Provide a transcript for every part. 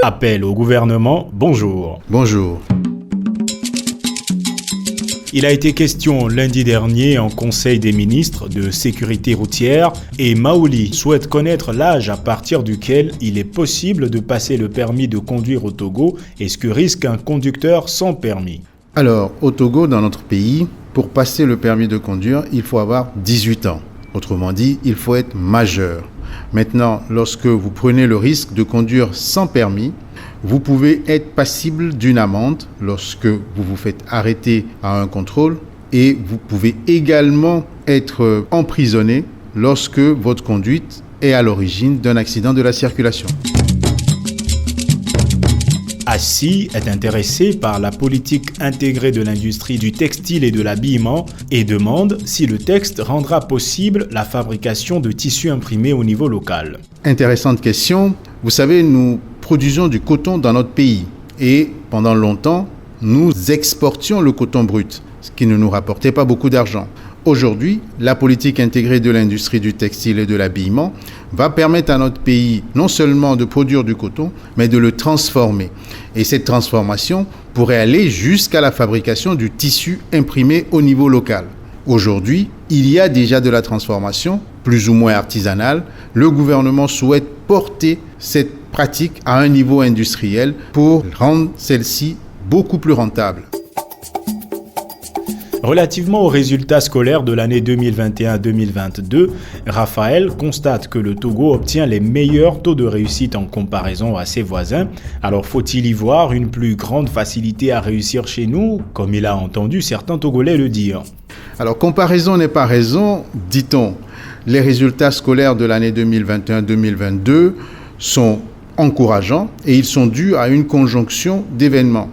Appel au gouvernement, bonjour. Bonjour. Il a été question lundi dernier en Conseil des ministres de sécurité routière et Maouli souhaite connaître l'âge à partir duquel il est possible de passer le permis de conduire au Togo et ce que risque un conducteur sans permis. Alors, au Togo, dans notre pays, pour passer le permis de conduire, il faut avoir 18 ans. Autrement dit, il faut être majeur. Maintenant, lorsque vous prenez le risque de conduire sans permis, vous pouvez être passible d'une amende lorsque vous vous faites arrêter à un contrôle et vous pouvez également être emprisonné lorsque votre conduite est à l'origine d'un accident de la circulation. Assis est intéressé par la politique intégrée de l'industrie du textile et de l'habillement et demande si le texte rendra possible la fabrication de tissus imprimés au niveau local. Intéressante question. Vous savez, nous produisons du coton dans notre pays et pendant longtemps, nous exportions le coton brut, ce qui ne nous rapportait pas beaucoup d'argent. Aujourd'hui, la politique intégrée de l'industrie du textile et de l'habillement va permettre à notre pays non seulement de produire du coton, mais de le transformer. Et cette transformation pourrait aller jusqu'à la fabrication du tissu imprimé au niveau local. Aujourd'hui, il y a déjà de la transformation, plus ou moins artisanale. Le gouvernement souhaite porter cette pratique à un niveau industriel pour rendre celle-ci beaucoup plus rentable. Relativement aux résultats scolaires de l'année 2021-2022, Raphaël constate que le Togo obtient les meilleurs taux de réussite en comparaison à ses voisins. Alors faut-il y voir une plus grande facilité à réussir chez nous, comme il a entendu certains Togolais le dire? Alors comparaison n'est pas raison, dit-on. Les résultats scolaires de l'année 2021-2022 sont encourageants et ils sont dus à une conjonction d'événements.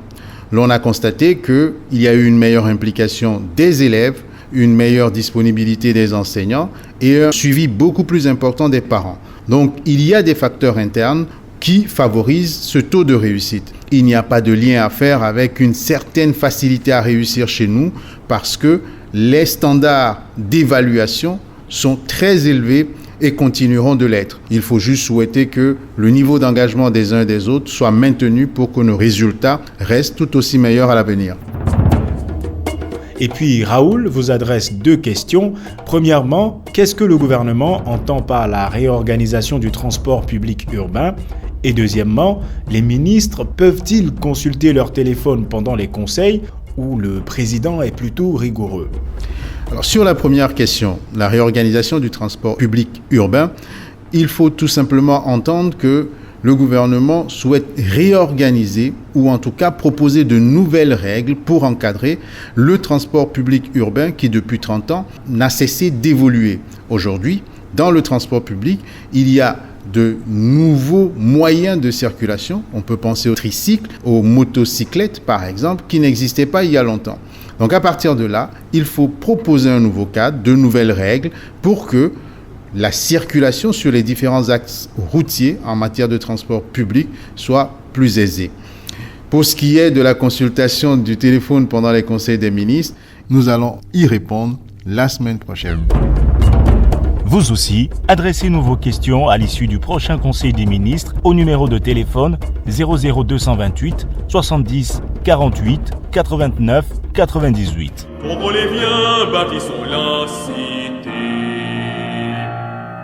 L'on a constaté qu'il y a eu une meilleure implication des élèves, une meilleure disponibilité des enseignants et un suivi beaucoup plus important des parents. Donc, il y a des facteurs internes qui favorisent ce taux de réussite. Il n'y a pas de lien à faire avec une certaine facilité à réussir chez nous parce que les standards d'évaluation sont très élevés et continueront de l'être. Il faut juste souhaiter que le niveau d'engagement des uns et des autres soit maintenu pour que nos résultats restent tout aussi meilleurs à l'avenir. Et puis Raoul vous adresse deux questions. Premièrement, qu'est-ce que le gouvernement entend par la réorganisation du transport public urbain ? Et deuxièmement, les ministres peuvent-ils consulter leur téléphone pendant les conseils où le président est plutôt rigoureux ? Alors sur la première question, la réorganisation du transport public urbain, il faut tout simplement entendre que le gouvernement souhaite réorganiser ou en tout cas proposer de nouvelles règles pour encadrer le transport public urbain qui depuis 30 ans n'a cessé d'évoluer. Aujourd'hui, dans le transport public, il y a de nouveaux moyens de circulation. On peut penser aux tricycles, aux motocyclettes par exemple, qui n'existaient pas il y a longtemps. Donc à partir de là, il faut proposer un nouveau cadre, de nouvelles règles pour que la circulation sur les différents axes routiers en matière de transport public soit plus aisée. Pour ce qui est de la consultation du téléphone pendant les conseils des ministres, nous allons y répondre la semaine prochaine. Vous aussi, adressez-nous vos questions à l'issue du prochain Conseil des ministres au numéro de téléphone 00228 70 48 89 98. Togolais, viens, bâtissons la